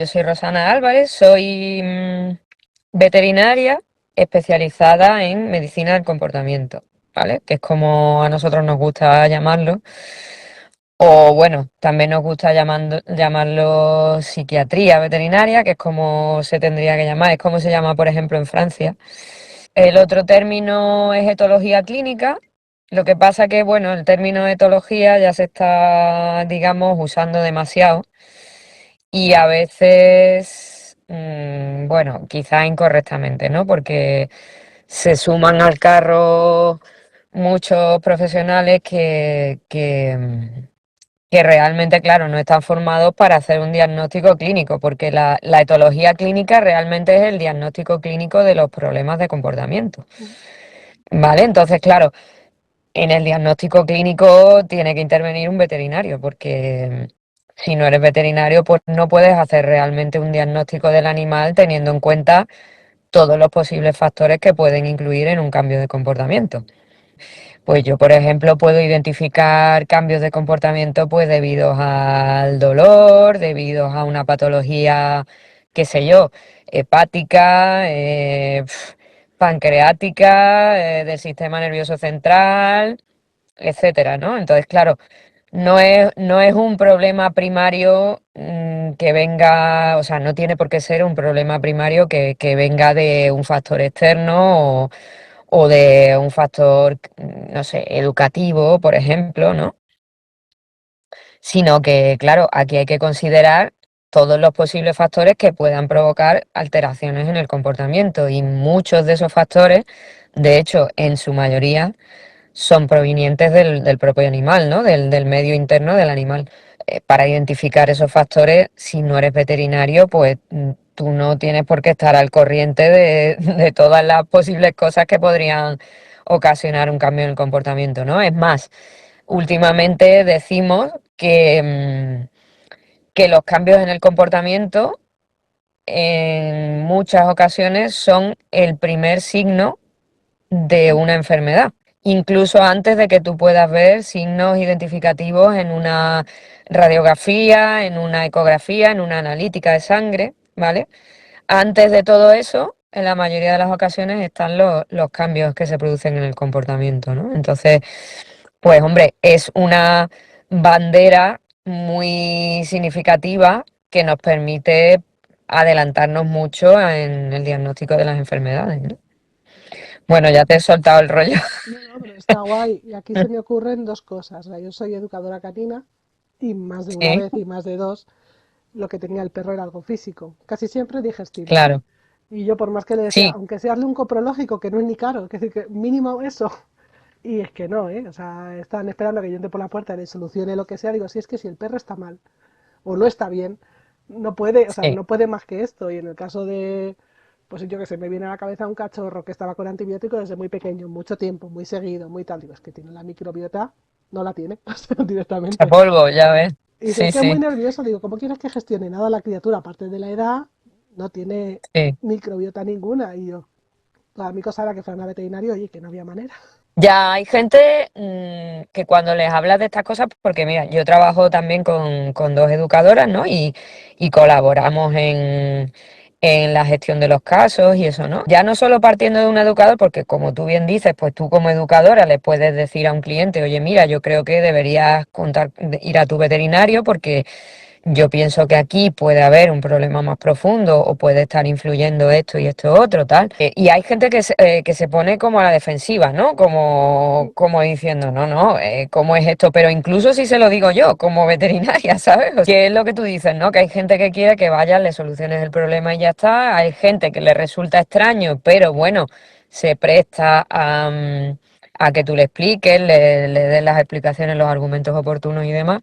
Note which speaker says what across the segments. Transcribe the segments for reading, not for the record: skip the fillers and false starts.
Speaker 1: Yo soy Rosana Álvarez, soy veterinaria especializada en medicina del comportamiento, ¿vale? Que es como a nosotros nos gusta llamarlo. O bueno, también nos gusta llamarlo psiquiatría veterinaria, que es como se tendría que llamar, es como se llama, por ejemplo, en Francia. El otro término es etología clínica. Lo que pasa que, bueno, el término etología ya se está, digamos, usando demasiado y a veces, bueno, quizá incorrectamente, ¿no? Porque se suman al carro muchos profesionales que realmente, claro, no están formados para hacer un diagnóstico clínico, porque la etología clínica realmente es el diagnóstico clínico de los problemas de comportamiento. ¿Vale? Entonces, claro, en el diagnóstico clínico tiene que intervenir un veterinario, porque si no eres veterinario, pues no puedes hacer realmente un diagnóstico del animal teniendo en cuenta todos los posibles factores que pueden incluir en un cambio de comportamiento. Pues yo, por ejemplo, puedo identificar cambios de comportamiento pues debido al dolor, debido a una patología, qué sé yo, hepática, pancreática, del sistema nervioso central, etcétera, ¿no? Entonces, claro, no es un problema primario que venga, o sea, no tiene por qué ser un problema primario que venga de un factor externo o de un factor, no sé, educativo, por ejemplo, ¿no? Sino que, claro, aquí hay que considerar todos los posibles factores que puedan provocar alteraciones en el comportamiento y muchos de esos factores, de hecho, en su mayoría, son provenientes del propio animal, ¿no? Del medio interno del animal. Para identificar esos factores, si no eres veterinario, pues tú no tienes por qué estar al corriente de todas las posibles cosas que podrían ocasionar un cambio en el comportamiento, ¿no? Es más, últimamente decimos que los cambios en el comportamiento en muchas ocasiones son el primer signo de una enfermedad, incluso antes de que tú puedas ver signos identificativos en una radiografía, en una ecografía, en una analítica de sangre, ¿vale? Antes de todo eso, en la mayoría de las ocasiones están los cambios que se producen en el comportamiento, ¿no? Entonces, pues hombre, es una bandera muy significativa que nos permite adelantarnos mucho en el diagnóstico de las enfermedades, ¿no? Bueno, ya te he soltado el rollo.
Speaker 2: No, no, pero está guay. Y aquí se me ocurren dos cosas. O sea, yo soy educadora canina y más de una
Speaker 1: Sí,
Speaker 2: vez y más de dos, lo que tenía el perro era algo físico, casi siempre digestivo.
Speaker 1: claro.
Speaker 2: Y yo por más que le decía,
Speaker 1: Sí,
Speaker 2: aunque sea hazle un coprológico, que no es ni caro, que decir que mínimo eso. Y es que no, ¿eh? O sea, están esperando que yo entre por la puerta y le solucione lo que sea. Digo, si es que si el perro está mal o no está bien, no puede, o sea,
Speaker 1: sí.
Speaker 2: no puede más que esto. Y en el caso de, pues yo que sé, me viene a la cabeza un cachorro que estaba con antibióticos desde muy pequeño, mucho tiempo, muy seguido, muy tal. Digo, es que tiene la microbiota, no la tiene,
Speaker 1: A
Speaker 2: directamente.
Speaker 1: polvo, ya ves.
Speaker 2: Y dice, es
Speaker 1: Sí,
Speaker 2: que es muy
Speaker 1: sí,
Speaker 2: nervioso. Digo, ¿cómo quieres que gestione nada la criatura? Aparte de la edad, no tiene
Speaker 1: sí.
Speaker 2: microbiota ninguna. Y yo, para mi cosa era que fuera una veterinaria, oye, que no había manera.
Speaker 1: Ya hay gente que cuando les hablas de estas cosas, porque mira, yo trabajo también con dos educadoras, ¿no? Y colaboramos en la gestión de los casos y eso, ¿no? Ya no solo partiendo de un educador, porque como tú bien dices, pues tú como educadora le puedes decir a un cliente, oye, mira, yo creo que deberías ir a tu veterinario porque yo pienso que aquí puede haber un problema más profundo o puede estar influyendo esto y esto otro, tal. Y hay gente que se pone como a la defensiva, ¿no? Como diciendo, no, no, ¿cómo es esto? Pero incluso si se lo digo yo, como veterinaria, ¿sabes? Que es lo que tú dices, ¿no? Que hay gente que quiere que vayas, le soluciones el problema y ya está. Hay gente que le resulta extraño, pero bueno, se presta a que tú le expliques, le des las explicaciones, los argumentos oportunos y demás.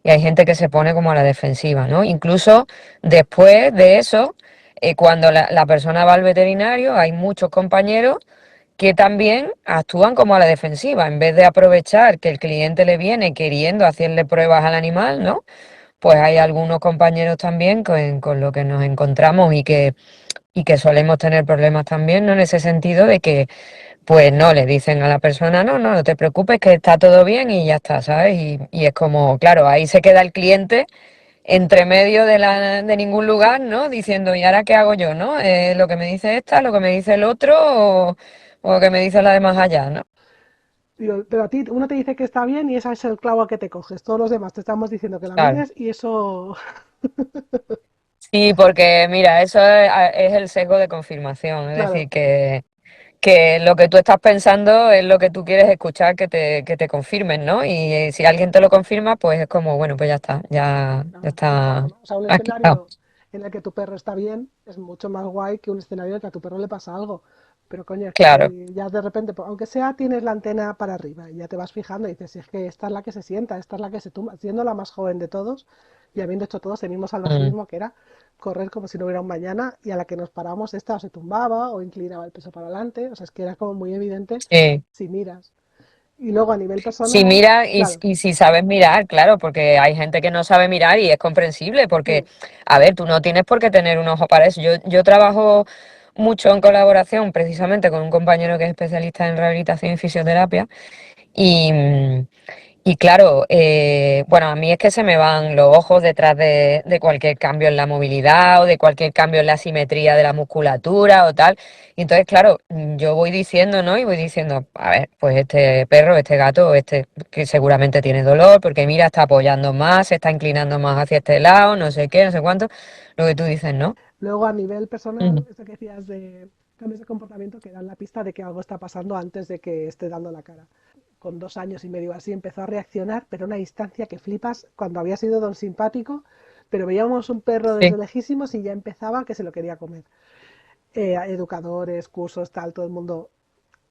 Speaker 1: Y hay gente que se pone como a la defensiva, ¿no? Incluso después de eso, cuando la persona va al veterinario, hay muchos compañeros que también actúan como a la defensiva, en vez de aprovechar que el cliente le viene queriendo hacerle pruebas al animal, ¿no? Pues hay algunos compañeros también con lo que nos encontramos y que solemos tener problemas también, ¿no? En ese sentido de que pues no, le dicen a la persona, no, no, no te preocupes, que está todo bien y ya está, ¿sabes? Y es como, claro, ahí se queda el cliente entre medio de ningún lugar, ¿no? Diciendo, ¿y ahora qué hago yo, no? Lo que me dice esta, lo que me dice el otro, o lo que me dice la de más allá, ¿no?
Speaker 2: Digo, pero a ti uno te dice que está bien y ese es el clavo que te coges. Todos los demás te estamos diciendo que la
Speaker 1: Claro.
Speaker 2: mires y eso,
Speaker 1: Sí, porque mira, eso es el sesgo de confirmación, es
Speaker 2: claro,
Speaker 1: decir, que lo que tú estás pensando es lo que tú quieres escuchar que te confirmen, ¿no? Y si alguien te lo confirma, pues es como, bueno, pues ya está, ya
Speaker 2: claro, no pasa
Speaker 1: está
Speaker 2: nada. O sea, un
Speaker 1: aclarado.
Speaker 2: escenario en el que tu perro está bien es mucho más guay que un escenario en el que a tu perro le pasa algo. Pero coño, es que
Speaker 1: Claro.
Speaker 2: si ya de repente, aunque sea tienes la antena para arriba y ya te vas fijando y dices, si es que esta es la que se sienta, esta es la que se tumba, siendo la más joven de todos y habiendo hecho todos el mismo
Speaker 1: Mm,
Speaker 2: salvajismo que era correr como si no hubiera un mañana y a la que nos paramos esta o se tumbaba o inclinaba el peso para adelante, o sea, es que era como muy evidente
Speaker 1: sí.
Speaker 2: si miras. Y luego a nivel
Speaker 1: Si
Speaker 2: personal,
Speaker 1: mira
Speaker 2: claro,
Speaker 1: y si sabes mirar, claro, porque hay gente que no sabe mirar y es comprensible, porque,
Speaker 2: mm,
Speaker 1: a ver, tú no tienes por qué tener un ojo para eso. Yo trabajo mucho en colaboración precisamente con un compañero que es especialista en rehabilitación y fisioterapia y, y claro, bueno, a mí es que se me van los ojos detrás de cualquier cambio en la movilidad o de cualquier cambio en la simetría de la musculatura o tal. Y entonces, claro, yo voy diciendo, ¿no? Y voy diciendo, a ver, pues este perro, este gato, este que seguramente tiene dolor, porque mira, está apoyando más, se está inclinando más hacia este lado, no sé qué, no sé cuánto. Lo que tú dices, ¿no?
Speaker 2: luego a nivel personal,
Speaker 1: Ujú.
Speaker 2: eso que decías de cambios de comportamiento que dan la pista de que algo está pasando antes de que esté dando la cara. Con 2 años y medio así empezó a reaccionar, pero a una distancia que flipas cuando había sido don simpático, pero veíamos un perro desde
Speaker 1: Sí,
Speaker 2: lejísimos y ya empezaba que se lo quería comer. Educadores, cursos, tal, todo el mundo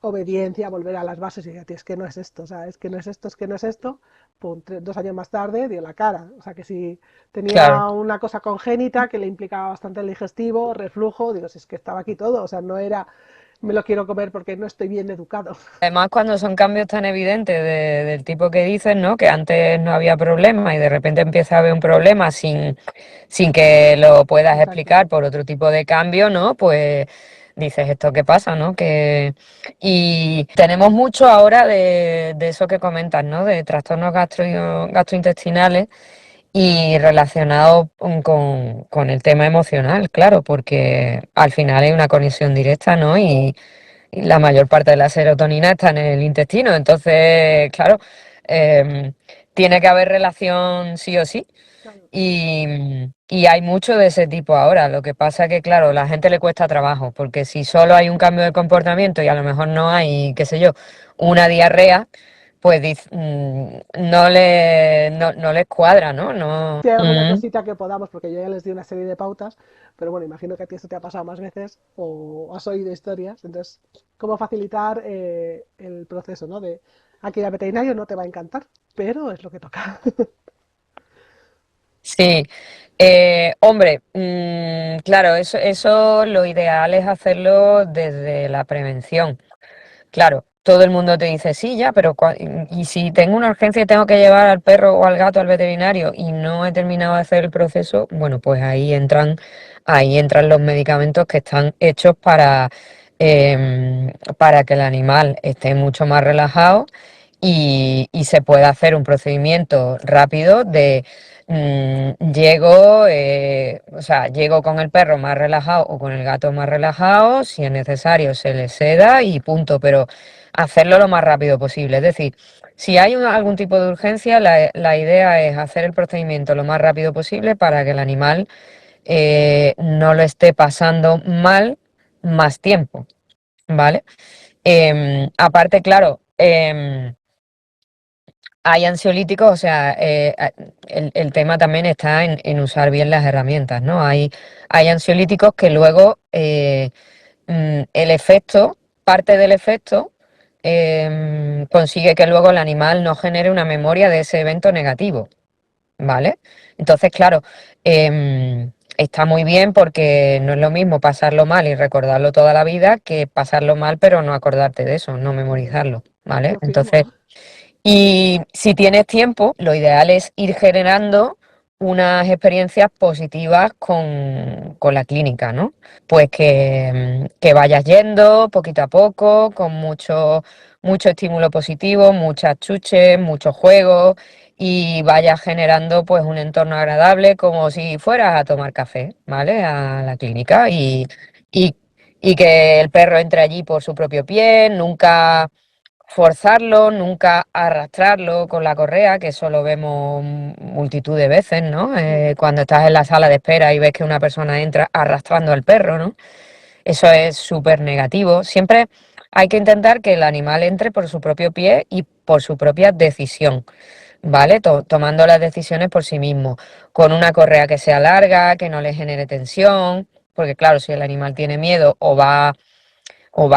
Speaker 2: obediencia, volver a las bases y decía, tío, es que no es esto, o sea, es que no es esto, es que no es esto, pum, 2 años más tarde dio la cara, o sea, que si
Speaker 1: claro.
Speaker 2: tenía una cosa congénita que le implicaba bastante el digestivo, reflujo, digo, si es que estaba aquí todo, o sea, no era, me lo quiero comer porque no estoy bien educado.
Speaker 1: Además, cuando son cambios tan evidentes del tipo que dices, ¿no? Que antes no había problema y de repente empieza a haber un problema sin que lo puedas
Speaker 2: Exacto,
Speaker 1: explicar por otro tipo de cambio, ¿no? Pues dices, ¿esto qué pasa, no? Y tenemos mucho ahora de eso que comentas, ¿no? De trastornos gastrointestinales y relacionados con el tema emocional, claro, porque al final hay una conexión directa, ¿no? Y la mayor parte de la serotonina está en el intestino, entonces, claro, em, tiene que haber relación sí o sí.
Speaker 2: claro.
Speaker 1: Y hay mucho de ese tipo ahora. Lo que pasa que, claro, a la gente le cuesta trabajo, porque si solo hay un cambio de comportamiento y a lo mejor no hay, qué sé yo, una diarrea, pues no les cuadra, ¿no? No.
Speaker 2: Si hay alguna
Speaker 1: Mm.
Speaker 2: cosita que podamos, porque yo ya les di una serie de pautas, pero bueno, imagino que a ti esto te ha pasado más veces o has oído historias, entonces, ¿cómo facilitar el proceso, ¿no? De aquí al veterinario no te va a encantar, pero es lo que toca.
Speaker 1: Sí, hombre, claro, eso lo ideal es hacerlo desde la prevención. Claro, todo el mundo te dice, sí, ya, pero y si tengo una urgencia y tengo que llevar al perro o al gato al veterinario y no he terminado de hacer el proceso, bueno, pues ahí entran los medicamentos que están hechos para que el animal esté mucho más relajado y se pueda hacer un procedimiento rápido de o sea, llego con el perro más relajado o con el gato más relajado, si es necesario se le seda y punto, pero hacerlo lo más rápido posible. Es decir, si hay algún tipo de urgencia, la idea es hacer el procedimiento lo más rápido posible para que el animal no lo esté pasando mal más tiempo, ¿vale? Aparte, claro, hay ansiolíticos, o sea, el tema también está en usar bien las herramientas, ¿no? Hay ansiolíticos que luego el efecto, parte del efecto, consigue que luego el animal no genere una memoria de ese evento negativo, ¿vale? Entonces, claro, está muy bien porque no es lo mismo pasarlo mal y recordarlo toda la vida que pasarlo mal pero no acordarte de eso, no memorizarlo, ¿vale?
Speaker 2: Yo firmo.
Speaker 1: Entonces, y si tienes tiempo, lo ideal es ir generando unas experiencias positivas con la clínica, ¿no? Pues que vayas yendo poquito a poco, con mucho estímulo positivo, muchas chuches, muchos juegos y vayas generando pues un entorno agradable como si fueras a tomar café, ¿vale? A la clínica y, y que el perro entre allí por su propio pie, nunca forzarlo, nunca arrastrarlo con la correa, que eso lo vemos multitud de veces, ¿no?
Speaker 2: Mm.
Speaker 1: Cuando estás en la sala de espera y ves que una persona entra arrastrando al perro, ¿no? Eso es súper negativo. Siempre hay que intentar que el animal entre por su propio pie y por su propia decisión, ¿vale? Tomando las decisiones por sí mismo, con una correa que sea larga, que no le genere tensión, porque claro, si el animal tiene miedo o va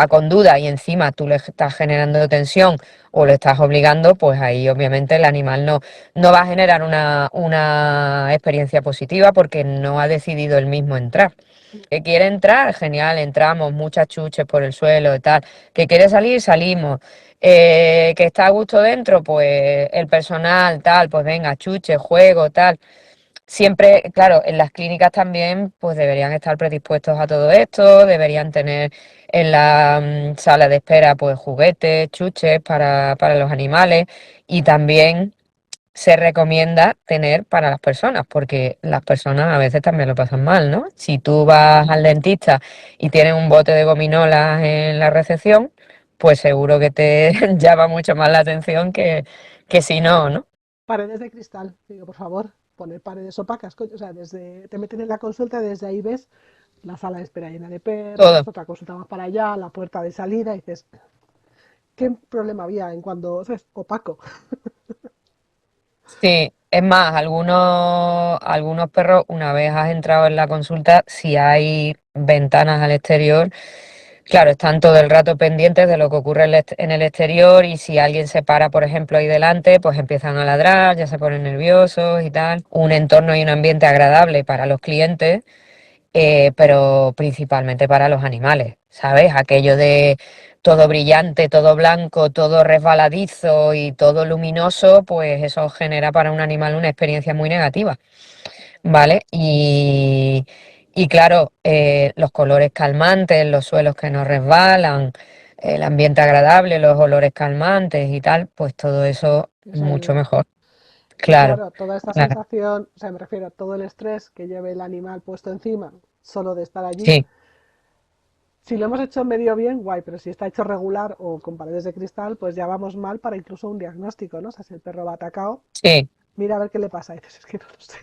Speaker 1: con duda y encima tú le estás generando tensión o lo estás obligando, pues ahí obviamente el animal no va a generar una experiencia positiva porque no ha decidido él mismo entrar. Que quiere entrar, genial, entramos, muchas chuches por el suelo y tal. Que quiere salir, salimos. Que está a gusto dentro, pues el personal, tal, pues venga, chuche, juego, tal. Siempre, claro, en las clínicas también, pues deberían estar predispuestos a todo esto, deberían tener en la sala de espera, pues juguetes, chuches para los animales y también se recomienda tener para las personas, porque las personas a veces también lo pasan mal, ¿no? Si tú vas al dentista y tienes un bote de gominolas en la recepción, pues seguro que te llama mucho más la atención que si no, ¿no?
Speaker 2: Paredes de cristal, digo, por favor, poner paredes opacas, coño, o sea, desde, te meten en la consulta, desde ahí ves la sala de espera llena de perros,
Speaker 1: Todo.
Speaker 2: otra consulta más para allá, la puerta de salida, y dices, ¿qué problema había en cuando, ¿sabes? Opaco.
Speaker 1: Sí, es más, algunos perros, una vez has entrado en la consulta, si hay ventanas al exterior, claro, están todo el rato pendientes de lo que ocurre en el exterior y si alguien se para, por ejemplo, ahí delante, pues empiezan a ladrar, ya se ponen nerviosos y tal. Un entorno y un ambiente agradable para los clientes, pero principalmente para los animales, ¿sabes? Aquello de todo brillante, todo blanco, todo resbaladizo y todo luminoso, pues eso genera para un animal una experiencia muy negativa, ¿vale? Y claro, los colores calmantes, los suelos que no resbalan, el ambiente agradable, los olores calmantes y tal, pues todo eso
Speaker 2: Eso
Speaker 1: mucho
Speaker 2: ayuda.
Speaker 1: mejor.
Speaker 2: Y
Speaker 1: Claro,
Speaker 2: claro, toda esta
Speaker 1: claro.
Speaker 2: sensación, o sea, me refiero a todo el estrés que lleve el animal puesto encima, solo de estar allí.
Speaker 1: Sí,
Speaker 2: Si lo hemos hecho medio bien, guay, pero si está hecho regular o con paredes de cristal, pues ya vamos mal para incluso un diagnóstico, ¿no? O sea, si el perro va atacado,
Speaker 1: sí.
Speaker 2: mira a ver qué le pasa. Y dices, es que no lo sé.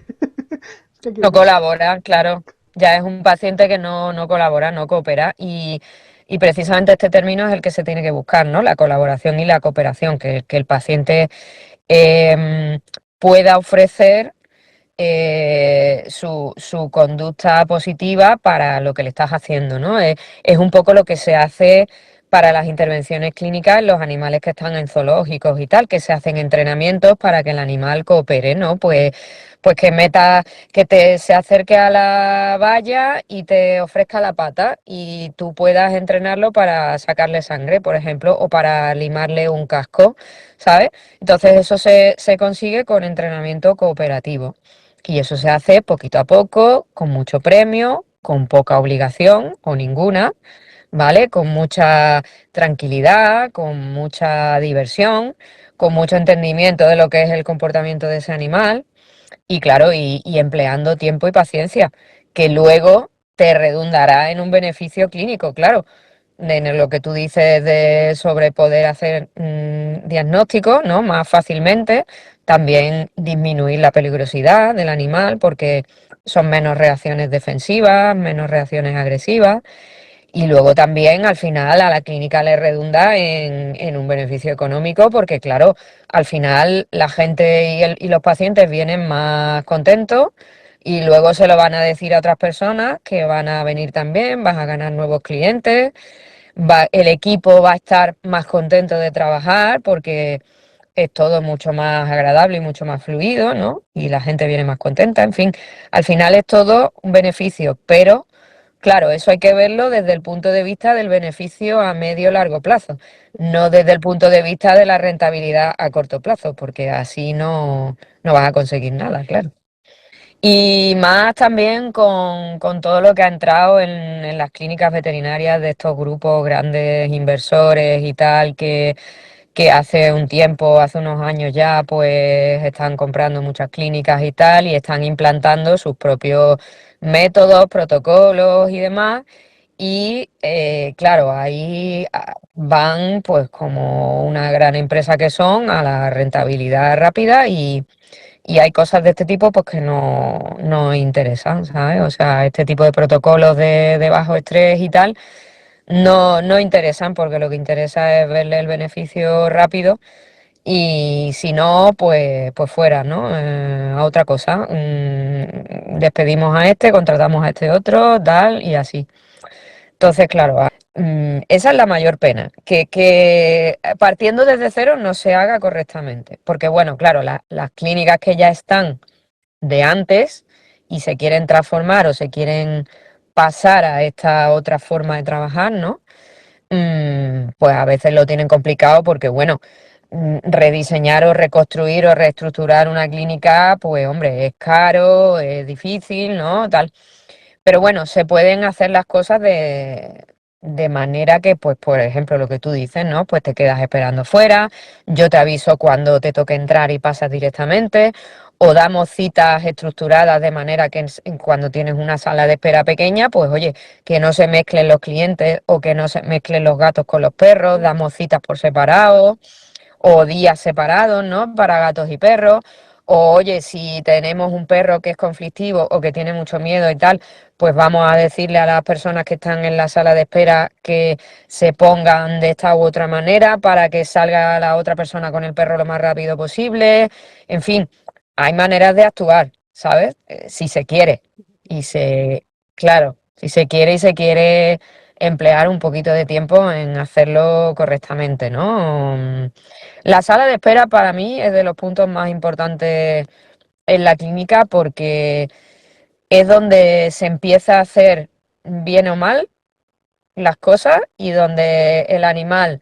Speaker 2: Es que quién
Speaker 1: No
Speaker 2: es.
Speaker 1: colabora, claro. Ya es un paciente que no colabora, no coopera y precisamente este término es el que se tiene que buscar, ¿no? La colaboración y la cooperación, que el paciente em, pueda ofrecer su conducta positiva para lo que le estás haciendo, ¿no? Es un poco lo que se hace para las intervenciones clínicas en los animales que están en zoológicos y tal, que se hacen entrenamientos para que el animal coopere, ¿no? Pues que meta, se acerque a la valla y te ofrezca la pata y tú puedas entrenarlo para sacarle sangre, por ejemplo, o para limarle un casco, ¿sabes? Entonces eso se consigue con entrenamiento cooperativo. Y eso se hace poquito a poco, con mucho premio, con poca obligación o ninguna, ¿vale? Con mucha tranquilidad, con mucha diversión, con mucho entendimiento de lo que es el comportamiento de ese animal y claro, y empleando tiempo y paciencia, que luego te redundará en un beneficio clínico, claro. En lo que tú dices de sobre poder hacer diagnósticos, ¿no? Más fácilmente, también disminuir la peligrosidad del animal porque son menos reacciones defensivas, menos reacciones agresivas y luego también al final a la clínica le redunda en un beneficio económico porque claro, al final la gente y los pacientes vienen más contentos y luego se lo van a decir a otras personas que van a venir también, vas a ganar nuevos clientes, el equipo va a estar más contento de trabajar porque es todo mucho más agradable y mucho más fluido, ¿no? Y la gente viene más contenta, en fin, al final es todo un beneficio, pero claro, eso hay que verlo desde el punto de vista del beneficio a medio o largo plazo, no desde el punto de vista de la rentabilidad a corto plazo, porque así no vas a conseguir nada, claro. Y más también con todo lo que ha entrado en las clínicas veterinarias de estos grupos grandes inversores y tal, que hace un tiempo, hace unos años ya, pues están comprando muchas clínicas y tal, y están implantando sus propios métodos, protocolos y demás. Y claro, ahí van pues como una gran empresa que son a la rentabilidad rápida y hay cosas de este tipo pues que no interesan, ¿sabes? O sea, este tipo de protocolos de bajo estrés y tal no interesan porque lo que interesa es verle el beneficio rápido y si no, pues fuera, ¿no? A otra cosa. Despedimos a este, contratamos a este otro, tal y así. Entonces, claro, esa es la mayor pena, que partiendo desde cero no se haga correctamente. Porque, bueno, claro, las clínicas que ya están de antes y se quieren transformar o se quieren pasar a esta otra forma de trabajar, ¿no? Pues a veces lo tienen complicado porque, bueno, rediseñar o reconstruir o reestructurar una clínica, pues hombre, es caro, es difícil, ¿no? Tal. Pero bueno, se pueden hacer las cosas de manera que, pues, por ejemplo, lo que tú dices, ¿no? Pues te quedas esperando fuera, yo te aviso cuando te toque entrar y pasas directamente, o damos citas estructuradas de manera que cuando tienes una sala de espera pequeña, pues oye, que no se mezclen los clientes o que no se mezclen los gatos con los perros, damos citas por separado o días separados, ¿no? Para gatos y perros. O oye, si tenemos un perro que es conflictivo o que tiene mucho miedo y tal, pues vamos a decirle a las personas que están en la sala de espera que se pongan de esta u otra manera para que salga la otra persona con el perro lo más rápido posible. En fin, hay maneras de actuar, ¿sabes? Si se quiere. Y claro, si se quiere y se quiere emplear un poquito de tiempo en hacerlo correctamente, ¿no? La sala de espera para mí es de los puntos más importantes en la clínica porque es donde se empieza a hacer bien o mal las cosas y donde el animal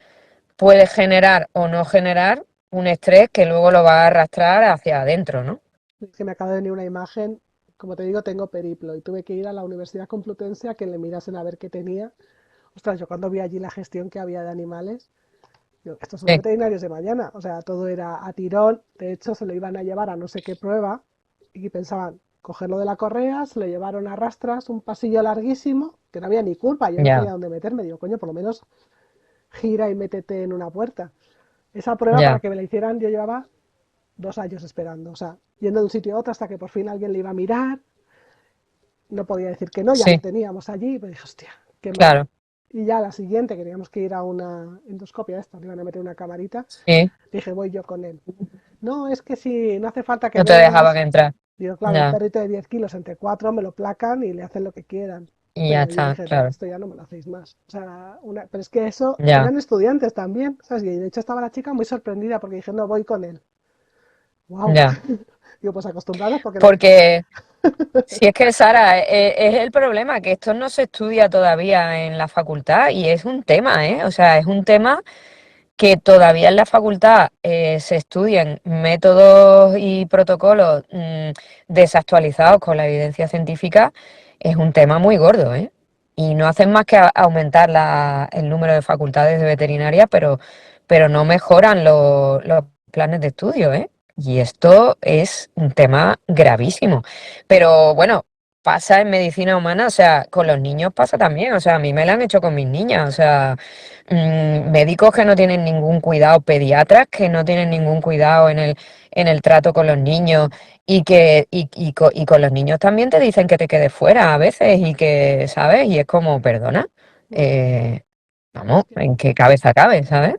Speaker 1: puede generar o no generar un estrés que luego lo va a arrastrar hacia adentro, ¿no?
Speaker 2: Es que me acaba de venir una imagen, como te digo, tengo periplo y tuve que ir a la Universidad Complutense a que le mirasen a ver qué tenía. Ostras, yo cuando vi allí la gestión que había de animales, digo, estos son los
Speaker 1: Sí,
Speaker 2: veterinarios de mañana. O sea, todo era a tirón. De hecho, se lo iban a llevar a no sé qué prueba y pensaban cogerlo de la correa, se lo llevaron a rastras, un pasillo larguísimo, que no había ni culpa, yo no
Speaker 1: ya,
Speaker 2: sabía dónde meterme. Digo, coño, por lo menos gira y métete en una puerta. Esa prueba para
Speaker 1: ya,
Speaker 2: que me la hicieran yo llevaba 2 años esperando, o sea, yendo de un sitio a otro hasta que por fin alguien le iba a mirar, no podía decir que no, ya lo
Speaker 1: sí,
Speaker 2: teníamos allí, y me dije, hostia, qué mal.
Speaker 1: claro,
Speaker 2: Y ya la siguiente, que teníamos que ir a una endoscopia, esta, le iban a meter una camarita,
Speaker 1: sí,
Speaker 2: dije, voy yo con él. No, es que si no hace falta que
Speaker 1: no te dejaban
Speaker 2: vengas.
Speaker 1: entrar,
Speaker 2: Digo, claro, un
Speaker 1: ya,
Speaker 2: perrito de 10 kilos entre cuatro me lo placan y le hacen lo que quieran.
Speaker 1: y ya
Speaker 2: Pero yo
Speaker 1: está,
Speaker 2: dije, no,
Speaker 1: claro,
Speaker 2: esto ya no me lo hacéis más. O sea, pero es que eso
Speaker 1: ya,
Speaker 2: eran estudiantes también, ¿sabes? Y de hecho estaba la chica muy sorprendida porque dije, no, voy con él. ¡Wow!
Speaker 1: ya.
Speaker 2: Digo, pues acostumbrados porque no.
Speaker 1: Porque si es que, Sara, es el problema, que esto no se estudia todavía en la facultad y es un tema, ¿eh? O sea, es un tema que todavía en la facultad se estudian métodos y protocolos desactualizados con la evidencia científica, es un tema muy gordo, ¿eh? Y no hacen más que aumentar el número de facultades de veterinaria, pero no mejoran los planes de estudio, ¿eh? Y esto es un tema gravísimo. Pero bueno, pasa en medicina humana, o sea, con los niños pasa también, o sea, a mí me lo han hecho con mis niñas, o sea, médicos que no tienen ningún cuidado, pediatras que no tienen ningún cuidado en el trato con los niños y con los niños también te dicen que te quedes fuera a veces y que, ¿sabes? Y es como, perdona, eh, vamos,
Speaker 2: Es que
Speaker 1: ¿en qué cabeza cabe, ¿sabes?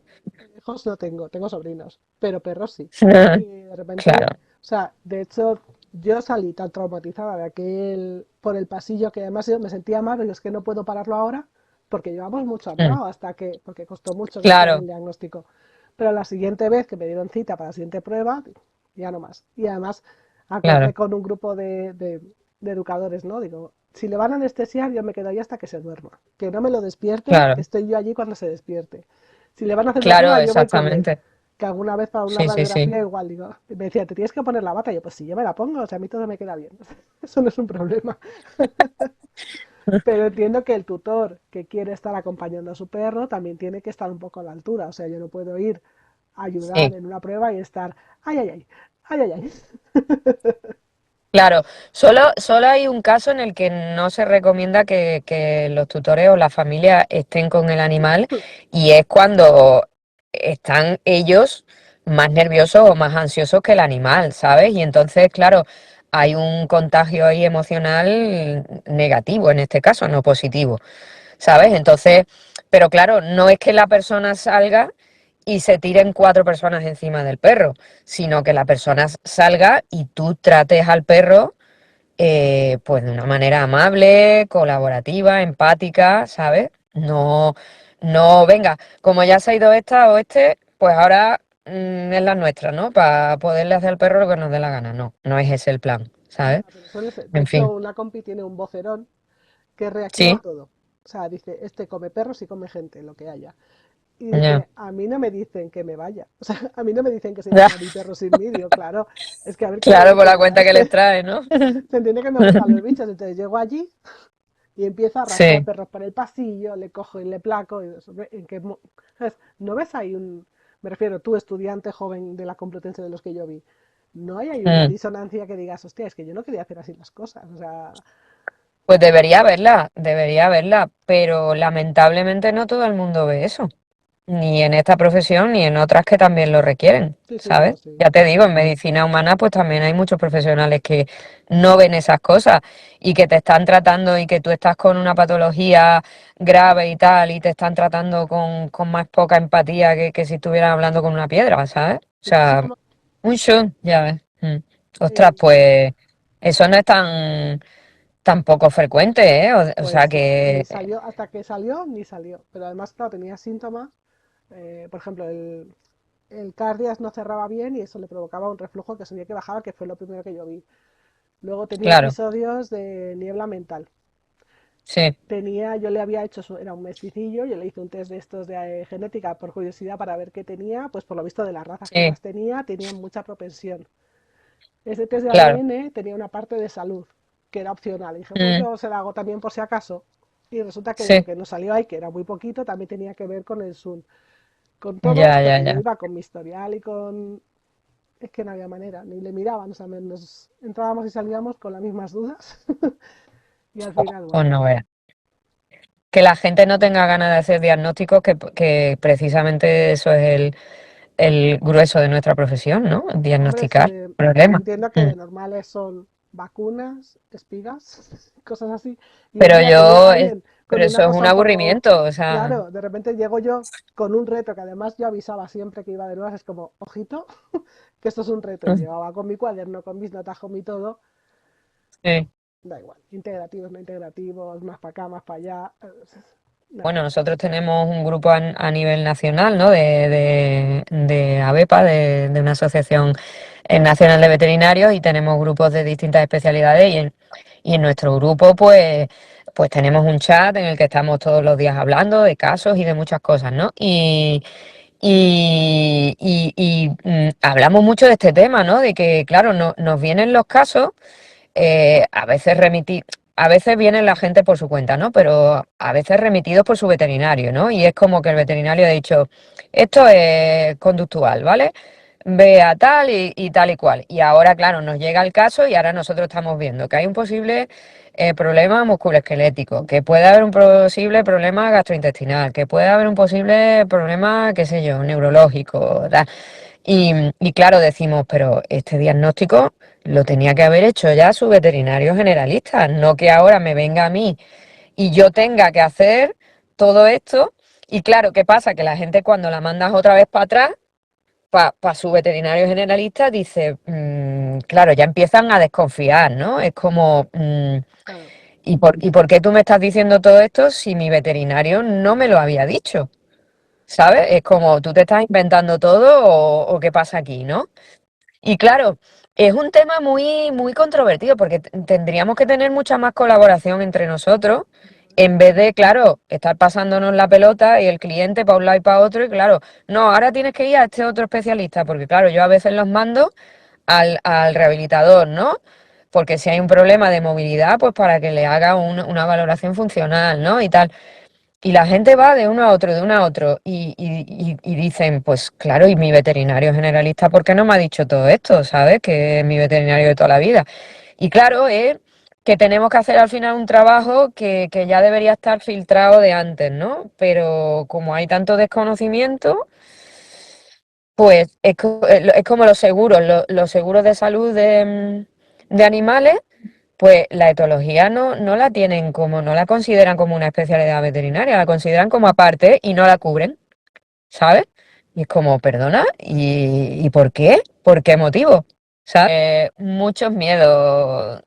Speaker 2: hijos no tengo, tengo sobrinos, pero perros sí. Y de repente,
Speaker 1: Claro,
Speaker 2: o sea, de hecho, yo salí tan traumatizada de aquel, por el pasillo, que además yo me sentía mal, pero es que no puedo pararlo ahora, porque llevamos mucho
Speaker 1: mm,
Speaker 2: andado hasta que, porque costó mucho que me hicieran el
Speaker 1: claro,
Speaker 2: diagnóstico. Pero la siguiente vez que me dieron cita para la siguiente prueba, ya no más. Y además acordé
Speaker 1: claro,
Speaker 2: con un grupo de educadores, ¿no? Digo, si le van a anestesiar, yo me quedo ahí hasta que se duerma. Que no me lo despierten, que
Speaker 1: claro,
Speaker 2: estoy yo allí cuando se despierte. Si le van a hacer una
Speaker 1: claro,
Speaker 2: prueba, yo voy con él.
Speaker 1: exactamente.
Speaker 2: Que alguna vez para una
Speaker 1: Sí, sí, sí,
Speaker 2: radiografía igual digo, me decía, ¿te tienes que poner la bata? Y yo, pues sí, yo me la pongo, o sea, a mí todo me queda bien. Eso no es un problema. Pero entiendo que el tutor que quiere estar acompañando a su perro también tiene que estar un poco a la altura. O sea, yo no puedo ir ayudar
Speaker 1: sí.
Speaker 2: en una prueba y estar, ay, ay, ay, ay, ay, ay.
Speaker 1: Claro, solo hay un caso en el que no se recomienda que los tutores o la familia estén con el animal y es cuando están ellos más nerviosos o más ansiosos que el animal, ¿sabes? Y entonces, claro, hay un contagio ahí emocional negativo en este caso, no positivo. ¿Sabes? Entonces, pero claro, no es que la persona salga y se tiren cuatro personas encima del perro, sino que la persona salga y tú trates al perro pues de una manera amable, colaborativa, empática, ¿sabes? No, no, venga, como ya se ha ido esta o este, pues ahora es la nuestra, ¿no? Para poderle hacer al perro lo que nos dé la gana. No, no es ese el plan, ¿sabes?
Speaker 2: Ya, pero suele ser. De
Speaker 1: En
Speaker 2: hecho,
Speaker 1: fin,
Speaker 2: una compi tiene un vocerón que reactiva a
Speaker 1: sí,
Speaker 2: todo. O sea, dice, este come perros y come gente, lo que haya. Y
Speaker 1: ya.
Speaker 2: dice, a mí no me dicen que me vaya. O sea, a mí no me dicen que se lleven a mi perro sin mí. Digo, claro, es que a ver quién le
Speaker 1: Claro, por
Speaker 2: dice
Speaker 1: la
Speaker 2: nada a
Speaker 1: cuenta que les
Speaker 2: este.
Speaker 1: trae, ¿no?
Speaker 2: Se entiende que me gustan los bichos. Entonces llego allí y empiezo a arrastrar
Speaker 1: Sí.
Speaker 2: perros por el pasillo, le cojo y le placo. Y digo, ¿en qué ¿sabes? ¿No ves ahí un... Me refiero, tú, estudiante joven de la Complutense de los que yo vi. No hay ahí una
Speaker 1: Mm.
Speaker 2: disonancia que digas, hostia, es que yo no quería hacer así las cosas. O sea,
Speaker 1: Pues debería haberla, pero lamentablemente no todo el mundo ve eso, ni en esta profesión ni en otras que también lo requieren,
Speaker 2: sí, sí, no,
Speaker 1: ¿sabes?
Speaker 2: sí.
Speaker 1: Ya te digo, en medicina humana pues también hay muchos profesionales que no ven esas cosas y que te están tratando y que tú estás con una patología grave y tal y te están tratando con más poca empatía que si estuvieran hablando con una piedra, ¿sabes? O sea,
Speaker 2: Muchísimo más.
Speaker 1: un show, ya ves. Ostras,
Speaker 2: Eh,
Speaker 1: pues eso no es tan poco frecuente, ¿eh? O sea
Speaker 2: Pues
Speaker 1: que,
Speaker 2: ni salió, hasta que salió, ni salió. Pero además, claro, tenía síntomas. Por ejemplo, el cardias no cerraba bien y eso le provocaba un reflujo que subía que bajaba, que fue lo primero que yo vi. Luego tenía
Speaker 1: claro,
Speaker 2: episodios de niebla mental.
Speaker 1: sí,
Speaker 2: Yo le había hecho, era un mesticillo, yo le hice un test de estos de genética por curiosidad para ver qué tenía, pues por lo visto de las razas que
Speaker 1: sí,
Speaker 2: más tenía mucha propensión. Ese test de
Speaker 1: claro.
Speaker 2: ADN tenía una parte de salud, que era opcional. Y dije, pues
Speaker 1: Mm,
Speaker 2: yo se la hago también por si acaso. Y resulta que lo
Speaker 1: sí,
Speaker 2: que nos salió ahí, que era muy poquito, también tenía que ver con el Sun. Con todo
Speaker 1: ya,
Speaker 2: esto
Speaker 1: ya,
Speaker 2: que yo
Speaker 1: ya.
Speaker 2: iba con mi historial y con... Es que no había manera, ni le miraban, o sea, nos entrábamos y salíamos con las mismas dudas. Y al final,
Speaker 1: Pues
Speaker 2: bueno,
Speaker 1: no veas. Que la gente no tenga ganas de hacer diagnósticos, que precisamente eso es el grueso de nuestra profesión, ¿no?
Speaker 2: hombre,
Speaker 1: Diagnosticar problemas.
Speaker 2: entiendo que
Speaker 1: Mm.
Speaker 2: de normales son vacunas, espigas, cosas así. Y un
Speaker 1: Pero
Speaker 2: día que llega
Speaker 1: yo,
Speaker 2: alguien con
Speaker 1: pero
Speaker 2: una
Speaker 1: eso es un
Speaker 2: cosa un poco...
Speaker 1: aburrimiento, o sea,
Speaker 2: Claro, de repente llego yo con un reto que además yo avisaba siempre que iba de nuevas, es como, ojito, que esto es un reto. Y llevaba con mi cuaderno, con mis notas, con mi todo.
Speaker 1: sí.
Speaker 2: Da igual, integrativos, no integrativos, más para acá, más para allá. Nada.
Speaker 1: Bueno, nosotros tenemos un grupo a nivel nacional, ¿no? De ABEPA, de una asociación nacional de veterinarios, y tenemos grupos de distintas especialidades y en nuestro grupo, pues tenemos un chat en el que estamos todos los días hablando de casos y de muchas cosas, ¿no? Hablamos mucho de este tema, ¿no? De que, claro, nos vienen los casos a veces a veces viene la gente por su cuenta, ¿no? Pero a veces remitidos por su veterinario, ¿no? Y es como que el veterinario ha dicho, esto es conductual, ¿vale? Ve a tal y tal y cual. Y ahora, claro, nos llega el caso y ahora nosotros estamos viendo que hay un posible problema musculoesquelético, que puede haber un posible problema gastrointestinal, que puede haber un posible problema, qué sé yo, neurológico, tal. Y claro, decimos, pero este diagnóstico lo tenía que haber hecho ya su veterinario generalista, no que ahora me venga a mí y yo tenga que hacer todo esto. Y claro, ¿qué pasa? Que la gente cuando la mandas otra vez para atrás, para su veterinario generalista, dice, claro, ya empiezan a desconfiar, ¿no? Es como,
Speaker 2: Claro,
Speaker 1: ¿y por qué tú me estás diciendo todo esto si mi veterinario no me lo había dicho? ¿Sabes? Es como, ¿tú te estás inventando todo o qué pasa aquí, ¿no? Y claro, es un tema muy, muy controvertido porque tendríamos que tener mucha más colaboración entre nosotros en vez de, claro, estar pasándonos la pelota y el cliente para un lado y para otro y claro, no, ahora tienes que ir a este otro especialista porque claro, yo a veces los mando al rehabilitador, ¿no? Porque si hay un problema de movilidad, pues para que le haga una valoración funcional, ¿no? Y tal. Y la gente va de uno a otro, de uno a otro, y dicen, pues claro, y mi veterinario generalista, ¿por qué no me ha dicho todo esto? ¿Sabes? Que es mi veterinario de toda la vida. Y claro, es que tenemos que hacer al final un trabajo que ya debería estar filtrado de antes, ¿no? Pero como hay tanto desconocimiento, pues es como los seguros, los seguros de salud de animales, pues la etología no la tienen como, no la consideran como una especialidad veterinaria, la consideran como aparte y no la cubren, ¿sabes? Y es como, perdona, ¿y por qué? ¿Por qué motivo? ¿Sabes? Muchos miedos,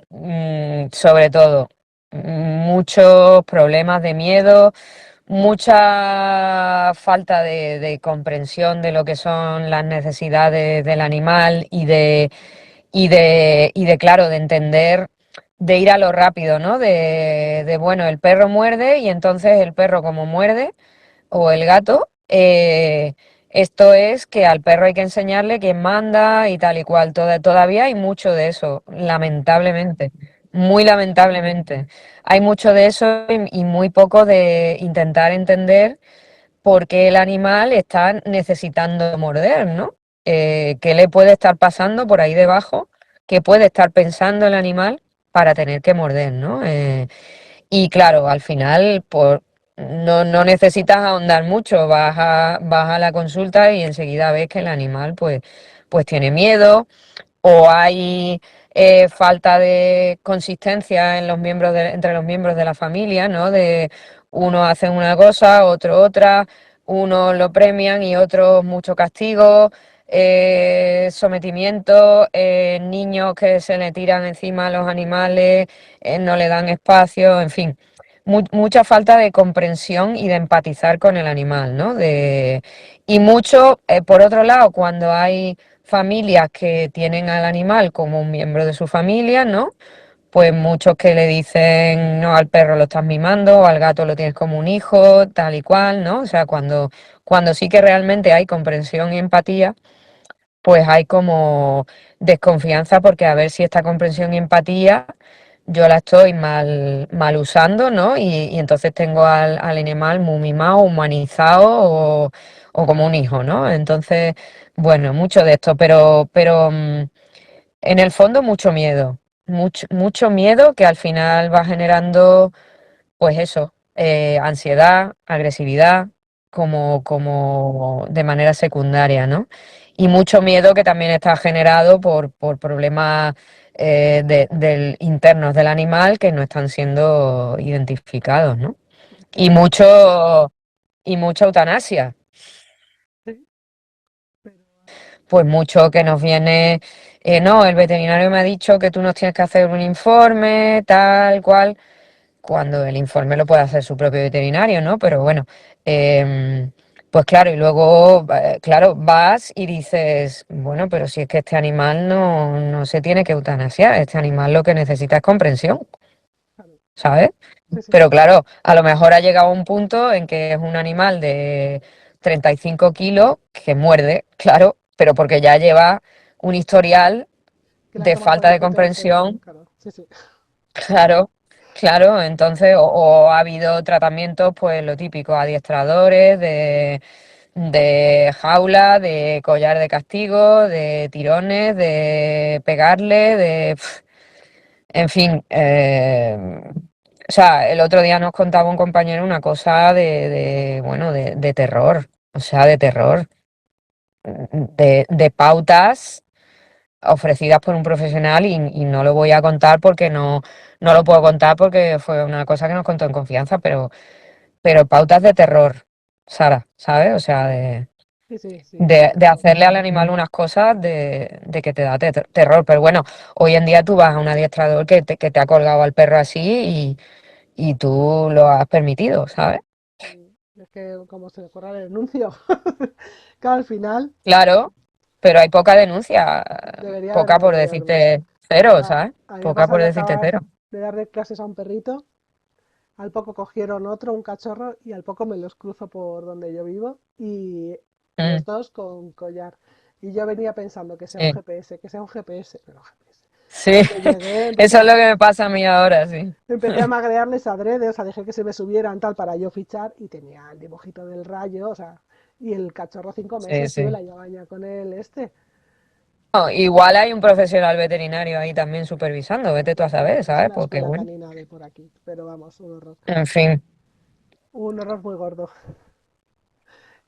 Speaker 1: sobre todo, muchos problemas de miedo, mucha falta de comprensión de lo que son las necesidades del animal claro, de entender, de ir a lo rápido, ¿no? Bueno, el perro muerde y entonces el perro como muerde, o el gato, esto es que al perro hay que enseñarle quién manda y tal y cual. Todavía hay mucho de eso, lamentablemente, muy lamentablemente. Hay mucho de eso y muy poco de intentar entender por qué el animal está necesitando morder, ¿no? ¿Qué le puede estar pasando por ahí debajo? ¿Qué puede estar pensando el animal para tener que morder, ¿no? Y claro, al final, no necesitas ahondar mucho, vas a la consulta y enseguida ves que el animal pues tiene miedo, o hay falta de consistencia en entre los miembros de la familia, ¿no? De uno hace una cosa, otro otra, unos lo premian y otros mucho castigo, sometimiento, niños que se le tiran encima a los animales, no le dan espacio, en fin. Mucha falta de comprensión y de empatizar con el animal, ¿no? Y mucho, por otro lado, cuando hay familias que tienen al animal como un miembro de su familia, ¿no? Pues muchos que le dicen, no, al perro lo estás mimando, o al gato lo tienes como un hijo, tal y cual, ¿no? O sea, cuando sí que realmente hay comprensión y empatía, pues hay como desconfianza porque a ver si esta comprensión y empatía yo la estoy mal usando, ¿no? Y entonces tengo al animal muy mimado, humanizado o como un hijo, ¿no? Entonces, bueno, mucho de esto, pero en el fondo mucho miedo, mucho miedo que al final va generando pues eso, ansiedad, agresividad, como de manera secundaria, ¿no? Y mucho miedo que también está generado por problemas internos del animal que no están siendo identificados, ¿no? Y
Speaker 2: Claro,
Speaker 1: y mucha eutanasia,
Speaker 2: sí, pero
Speaker 1: pues mucho que nos viene, no, el veterinario me ha dicho que tú nos tienes que hacer un informe, tal cual. Cuando el informe lo puede hacer su propio veterinario, ¿no? Pero bueno, em, pues claro, y luego, claro, vas y dices, bueno, pero si es que este animal no se tiene que eutanasiar, este animal lo que necesita es comprensión,
Speaker 2: claro,
Speaker 1: ¿sabes?
Speaker 2: sí, sí,
Speaker 1: Pero claro, a lo mejor ha llegado un punto en que es un animal de 35 kilos que muerde, claro, pero porque ya lleva un historial
Speaker 2: que la
Speaker 1: de
Speaker 2: toma
Speaker 1: falta
Speaker 2: con
Speaker 1: de
Speaker 2: ICTC,
Speaker 1: comprensión.
Speaker 2: claro, sí, sí,
Speaker 1: Claro, claro, entonces, o ha habido tratamientos, pues lo típico, adiestradores, de jaula, de collar de castigo, de tirones, de pegarle, en fin, o sea, el otro día nos contaba un compañero una cosa bueno, de terror, o sea, de terror, de pautas ofrecidas por un profesional y no lo voy a contar porque no lo puedo contar porque fue una cosa que nos contó en confianza, pero pautas de terror, Sara, ¿sabes? O sea,
Speaker 2: sí, sí, sí,
Speaker 1: de hacerle al animal unas cosas de que te da terror. Pero bueno, hoy en día tú vas a un adiestrador que te ha colgado al perro así y tú lo has permitido, ¿sabes?
Speaker 2: es que como se le ocurra el anuncio, que al final
Speaker 1: Claro, pero hay poca denuncia,
Speaker 2: debería haber
Speaker 1: poca por
Speaker 2: gobierno.
Speaker 1: decirte cero,
Speaker 2: Mira,
Speaker 1: ¿sabes?
Speaker 2: a mí me
Speaker 1: Poca
Speaker 2: pasa
Speaker 1: por
Speaker 2: que
Speaker 1: decirte
Speaker 2: acaba
Speaker 1: cero.
Speaker 2: de darle clases a un perrito, al poco cogieron otro, un cachorro, y al poco me los cruzo por donde yo vivo, y los
Speaker 1: Mm,
Speaker 2: dos con collar. Y yo venía pensando que sea un
Speaker 1: sí.
Speaker 2: GPS, que sea un GPS, pero GPS.
Speaker 1: Sí,
Speaker 2: Que llegué,
Speaker 1: eso es lo que me pasa a mí ahora, sí.
Speaker 2: empecé a magrearles adrede, o sea, dejé que se me subieran tal para yo fichar y tenía el dibujito del rayo, o sea, y el cachorro cinco
Speaker 1: Sí,
Speaker 2: meses, tío,
Speaker 1: sí.
Speaker 2: la llevaba ya con él este.
Speaker 1: No, igual hay un profesional veterinario ahí también supervisando, vete tú a saber,
Speaker 2: Es
Speaker 1: ¿sabes?
Speaker 2: una
Speaker 1: Porque
Speaker 2: escuela
Speaker 1: bueno,
Speaker 2: canina de por aquí, pero vamos,
Speaker 1: en fin.
Speaker 2: un horror muy gordo.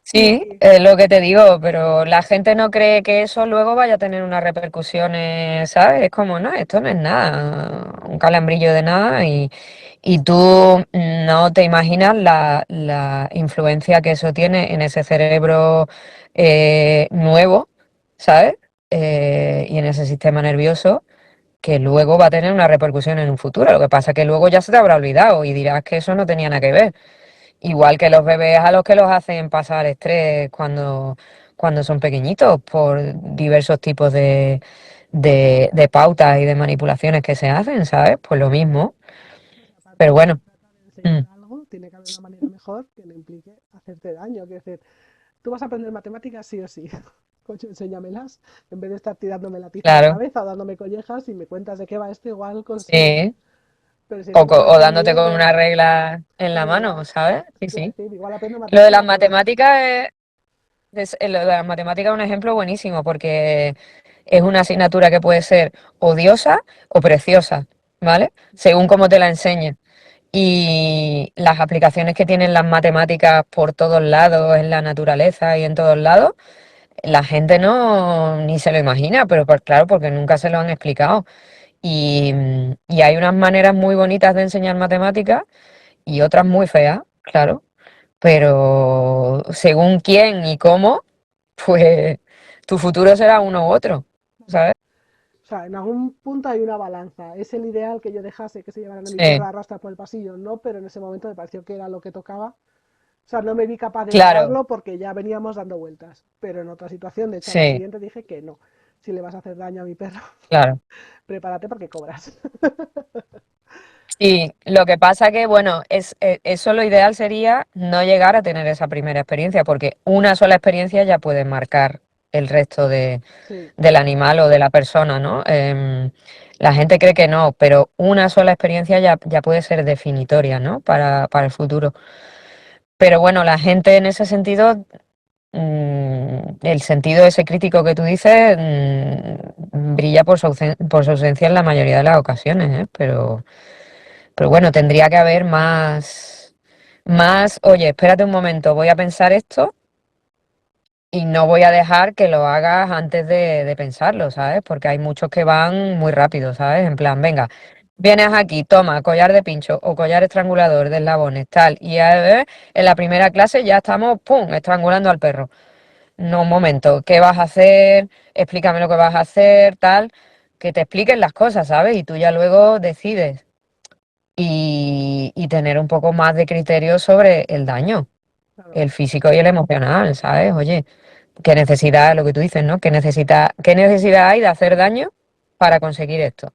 Speaker 1: Sí,
Speaker 2: Y
Speaker 1: es lo que te digo, pero la gente no cree que eso luego vaya a tener unas repercusiones, ¿sabes? Es como, no, esto no es nada, un calambrillo de nada y tú no te imaginas la influencia que eso tiene en ese cerebro nuevo, ¿sabes? Y en ese sistema nervioso que luego va a tener una repercusión en un futuro. Lo que pasa es que luego ya se te habrá olvidado y dirás que eso no tenía nada que ver. Igual que los bebés a los que los hacen pasar estrés cuando son pequeñitos por diversos tipos de pautas y de manipulaciones que se hacen, ¿sabes? Pues lo mismo.
Speaker 2: aparte
Speaker 1: Pero
Speaker 2: de que se
Speaker 1: bueno,
Speaker 2: trata de
Speaker 1: mm,
Speaker 2: enseñar algo, tiene que haber una manera mejor que no implique hacerte daño. Quiero decir, tú vas a aprender matemáticas sí o sí. Coño, enséñamelas. En vez de estar tirándome la tiza a la
Speaker 1: claro,
Speaker 2: cabeza o dándome collejas y me cuentas de qué va esto, igual consigo.
Speaker 1: sí.
Speaker 2: Pero si no me
Speaker 1: O
Speaker 2: das
Speaker 1: dándote con una
Speaker 2: miedo,
Speaker 1: regla en la
Speaker 2: es
Speaker 1: mano,
Speaker 2: verdad.
Speaker 1: ¿sabes? Sí,
Speaker 2: Te iba a
Speaker 1: sí.
Speaker 2: decir, igual aprendo
Speaker 1: Lo de las
Speaker 2: matemáticas peor.
Speaker 1: matemáticas lo de las matemáticas es un ejemplo buenísimo porque es una asignatura que puede ser odiosa o preciosa, ¿vale? Según cómo te la enseñen. Y las aplicaciones que tienen las matemáticas por todos lados, en la naturaleza y en todos lados, la gente no ni se lo imagina, pero pues claro, porque nunca se lo han explicado. Y hay unas maneras muy bonitas de enseñar matemáticas y otras muy feas, claro. Pero según quién y cómo, pues tu futuro será uno u otro, ¿sabes?
Speaker 2: O sea, en algún punto hay una balanza. Es el ideal que yo dejase que se llevaran a mi perro
Speaker 1: Sí,
Speaker 2: a arrastra por el pasillo, no, pero en ese momento me pareció que era lo que tocaba. O sea, no me vi capaz de
Speaker 1: claro,
Speaker 2: pararlo porque ya veníamos dando vueltas. Pero en otra situación, de hecho, al día
Speaker 1: sí,
Speaker 2: siguiente dije que no. Si le vas a hacer daño a mi perro,
Speaker 1: claro.
Speaker 2: prepárate porque cobras.
Speaker 1: Sí, lo que pasa que, bueno, eso lo ideal sería no llegar a tener esa primera experiencia, porque una sola experiencia ya puede marcar el resto
Speaker 2: Sí,
Speaker 1: del animal o de la persona, ¿no? La gente cree que no, pero una sola experiencia ya puede ser definitoria, ¿no? Para el futuro. Pero bueno, la gente en ese sentido, el sentido ese crítico que tú dices, brilla por su ausencia en la mayoría de las ocasiones, ¿eh? Pero bueno, tendría que haber oye, espérate un momento, voy a pensar esto y no voy a dejar que lo hagas antes de pensarlo, ¿sabes? Porque hay muchos que van muy rápido, ¿sabes? En plan, venga, vienes aquí, toma, collar de pincho o collar estrangulador de eslabones, tal, y a ver, en la primera clase ya estamos, ¡pum!, estrangulando al perro. No, un momento, ¿qué vas a hacer? Explícame lo que vas a hacer, tal, que te expliquen las cosas, ¿sabes? Y tú ya luego decides y tener un poco más de criterio sobre el daño,
Speaker 2: claro.
Speaker 1: el físico y el emocional, ¿sabes? Oye, qué necesidad, lo que tú dices, ¿no? Qué necesidad hay de hacer daño para conseguir esto?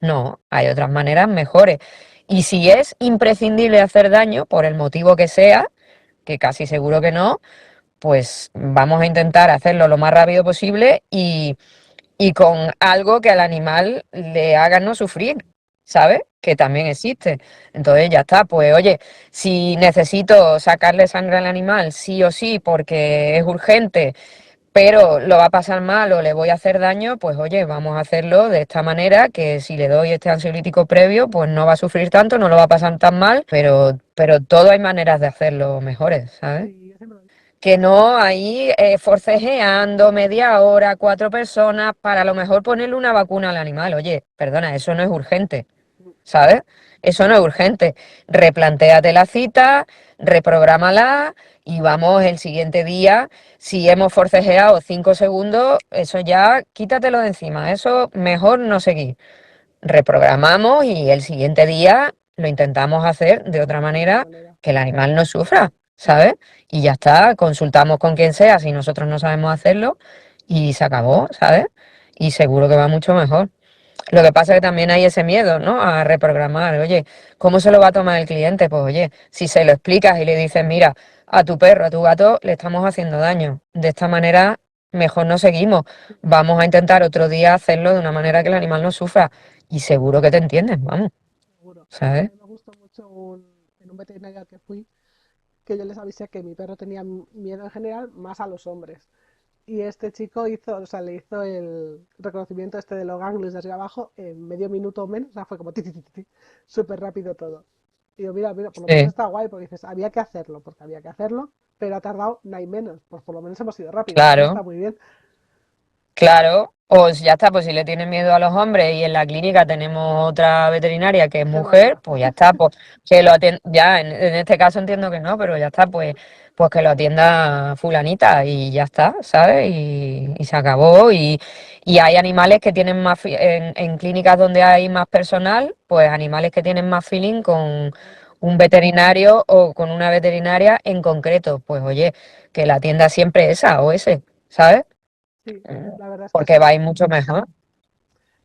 Speaker 1: No, hay otras maneras mejores. Y si es imprescindible hacer daño, por el motivo que sea, que casi seguro que no, pues vamos a intentar hacerlo lo más rápido posible y con algo que al animal le haga no sufrir, ¿sabes? Que también existe. Entonces ya está, pues oye, si necesito sacarle sangre al animal sí o sí porque es urgente, pero lo va a pasar mal o le voy a hacer daño, pues oye, vamos a hacerlo de esta manera que si le doy este ansiolítico previo, pues no va a sufrir tanto, no lo va a pasar tan mal, pero todo hay maneras de hacerlo mejores, ¿sabes?
Speaker 2: Sí, yo siempre lo
Speaker 1: Que no ahí forcejeando media hora, cuatro personas, para a lo mejor ponerle una vacuna al animal. Oye, perdona, eso no es urgente,
Speaker 2: digo.
Speaker 1: ¿sabes? Eso no es urgente. Replantéate la cita, reprográmala y vamos el siguiente día. Si hemos forcejeado 5 segundos, eso ya quítatelo de encima. Eso mejor no seguir. Reprogramamos y el siguiente día lo intentamos hacer de otra
Speaker 2: De otra
Speaker 1: manera
Speaker 2: manera.
Speaker 1: que el animal no sufra, ¿sabes? Y ya está, consultamos con quien sea si nosotros no sabemos hacerlo y se acabó, ¿sabes? Y seguro que va mucho mejor. Lo que pasa es que también hay ese miedo, ¿no? A reprogramar. Oye, ¿cómo se lo va a tomar el cliente? Pues oye, si se lo explicas y le dices, mira, a tu perro, a tu gato le estamos haciendo daño. De esta manera mejor no seguimos. Vamos a intentar otro día hacerlo de una manera que el animal no sufra. Y seguro que te entiendes, vamos,
Speaker 2: seguro. A
Speaker 1: ¿sabes?
Speaker 2: mí me gustó mucho en un veterinario al que fui, que yo les avisé que mi perro tenía miedo en general más a los hombres. Y este chico hizo, o sea, le hizo el reconocimiento este de los ganglios de arriba abajo en medio minuto o menos, o sea, fue como ti, ti, ti, ti, súper rápido todo. Y yo, mira, mira, por lo menos
Speaker 1: Sí,
Speaker 2: está guay, porque dices, había que hacerlo, porque había que hacerlo, pero ha tardado no hay menos, pues por lo menos hemos sido rápidos, eso
Speaker 1: claro.
Speaker 2: está muy bien.
Speaker 1: Claro, o ya está, pues si le tienen miedo a los hombres y en la clínica tenemos otra veterinaria que es
Speaker 2: ¿Qué
Speaker 1: mujer,
Speaker 2: manda?
Speaker 1: pues ya está, pues que lo atienda, ya en este caso entiendo que no, pero ya está, pues que lo atienda fulanita y ya está, ¿sabes? Y se acabó. Y hay animales que tienen más, en clínicas donde hay más personal, pues animales que tienen más feeling con un veterinario o con una veterinaria en concreto, pues oye, que la atienda siempre esa o ese, ¿sabes?
Speaker 2: Sí, la verdad es que
Speaker 1: Porque va
Speaker 2: sí,
Speaker 1: a ir mucho mejor.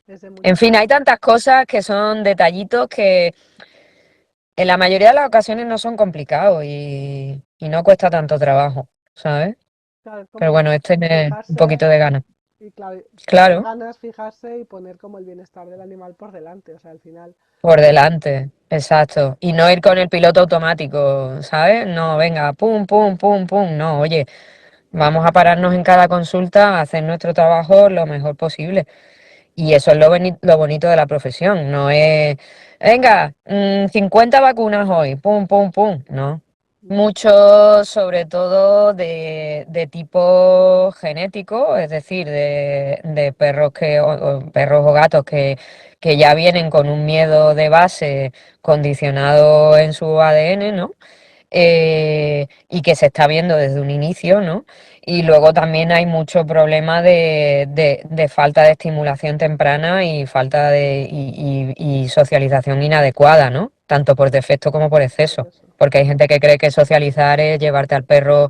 Speaker 2: es de
Speaker 1: En
Speaker 2: mucha
Speaker 1: fin, hay
Speaker 2: ayuda.
Speaker 1: tantas cosas que son detallitos que en la mayoría de las ocasiones no son complicados y no cuesta tanto trabajo, ¿sabes?
Speaker 2: Claro, es
Speaker 1: Pero
Speaker 2: como
Speaker 1: bueno, es tener un
Speaker 2: fijarse
Speaker 1: poquito de ganas.
Speaker 2: y claro, tener
Speaker 1: Claro,
Speaker 2: ganas, fijarse y poner como el bienestar del animal por delante, o sea, al final,
Speaker 1: por delante, exacto. Y no ir con el piloto automático, ¿sabes? No, venga, pum, pum, pum, pum. No, oye, vamos a pararnos en cada consulta a hacer nuestro trabajo lo mejor posible. Y eso es lo bonito de la profesión, no es, venga, 50 vacunas hoy, pum, pum, pum, no.
Speaker 2: no,
Speaker 1: Mucho, sobre todo de tipo genético, es decir, de perros o perros o gatos que ya vienen con un miedo de base condicionado en su ADN, ¿no? Y que se está viendo desde un inicio, ¿no? Y luego también hay mucho problema de falta de estimulación temprana y falta y socialización inadecuada, ¿no? Tanto por defecto como por
Speaker 2: por
Speaker 1: exceso.
Speaker 2: eso,
Speaker 1: Porque hay gente que cree que socializar es llevarte al perro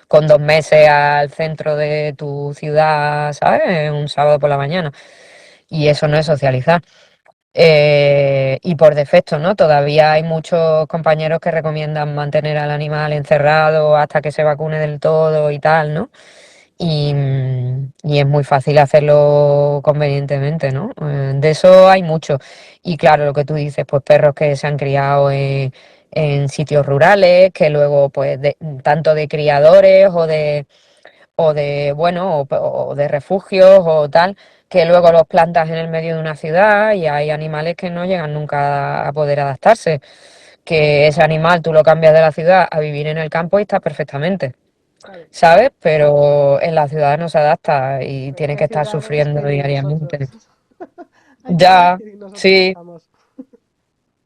Speaker 1: con 2 meses al centro de tu ciudad, ¿sabes? Un sábado por la mañana. Y eso no es socializar. Y por defecto, ¿no? Todavía hay muchos compañeros que recomiendan mantener al animal encerrado hasta que se vacune del todo y tal, ¿no? Y es muy fácil hacerlo convenientemente, ¿no? De eso hay mucho. Y claro, lo que tú dices, pues perros que se han criado en sitios rurales, que luego, pues, tanto de criadores bueno, o de refugios o tal, que luego los plantas en el medio de una ciudad y hay animales que no llegan nunca a poder adaptarse, que ese animal tú lo cambias de la ciudad a vivir en el campo y está perfectamente,
Speaker 2: claro.
Speaker 1: ¿sabes? Pero en la ciudad no se adapta y
Speaker 2: ¿En
Speaker 1: tiene
Speaker 2: qué
Speaker 1: que estar
Speaker 2: ciudades
Speaker 1: sufriendo
Speaker 2: venís
Speaker 1: diariamente.
Speaker 2: vosotros? Hay ciudades
Speaker 1: Ya,
Speaker 2: que ni nos
Speaker 1: sí.
Speaker 2: acercamos.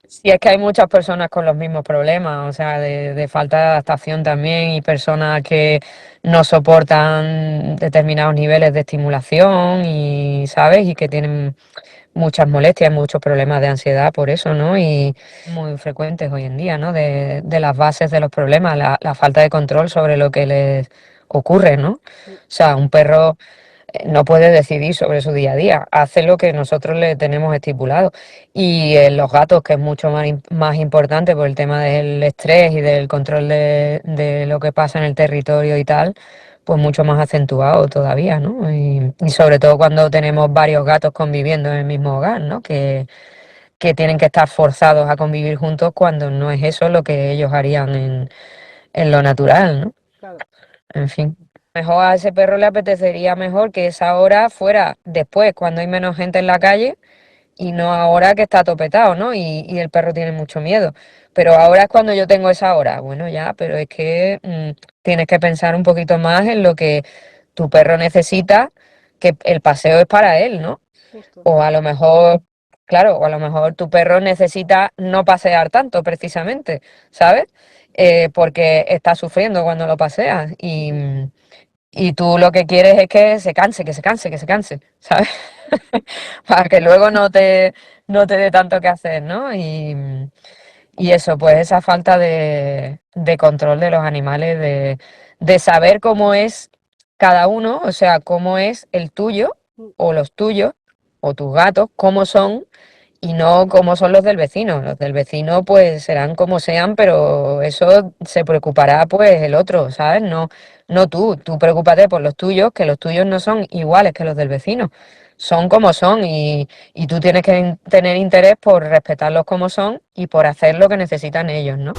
Speaker 1: Sí, es que hay muchas personas con los mismos problemas, o sea, de falta de adaptación también y personas que no soportan determinados niveles de estimulación y, ¿sabes? Y que tienen muchas molestias, muchos problemas de ansiedad por eso, ¿no? Y muy frecuentes hoy en día, ¿no? De las bases de los problemas, la falta de control sobre lo que les ocurre, ¿no? O
Speaker 2: Sí,
Speaker 1: sea, un perro no puede decidir sobre su día a día, hace lo que nosotros le tenemos estipulado. Y en los gatos, que es mucho más importante por el tema del estrés y del control de lo que pasa en el territorio y tal, pues mucho más acentuado todavía, ¿no? Y sobre todo cuando tenemos varios gatos conviviendo en el mismo hogar, ¿no? Que tienen que estar forzados a convivir juntos cuando no es eso lo que ellos harían en lo natural, ¿no?
Speaker 2: claro,
Speaker 1: En fin. Mejor a ese perro le apetecería mejor que esa hora fuera después, cuando hay menos gente en la calle, y no ahora que está topetado, ¿no? Y el perro tiene mucho miedo. Pero ahora es cuando yo tengo esa hora. Bueno, ya, pero es que tienes que pensar un poquito más en lo que tu perro necesita, que el paseo es para él, ¿no?
Speaker 2: justo,
Speaker 1: O a lo mejor, claro, o a lo mejor tu perro necesita no pasear tanto, precisamente, ¿sabes? Porque está sufriendo cuando lo paseas
Speaker 2: ujú,
Speaker 1: y tú lo que quieres es que se canse, que se canse, que se canse, ¿sabes? Para que luego no te dé tanto que hacer, ¿no? Y eso, pues esa falta de control de los animales, de saber cómo es cada uno, o sea, cómo es el tuyo
Speaker 2: mm,
Speaker 1: o los tuyos o tus gatos, cómo son y no como son los del vecino. Los del vecino pues serán como sean, pero eso se preocupará pues el otro, ¿sabes? No, no tú, tú preocúpate por los tuyos, que los tuyos no son iguales que los del vecino. Son como son y tú tienes que tener interés por respetarlos como son y por hacer lo que necesitan ellos, ¿no?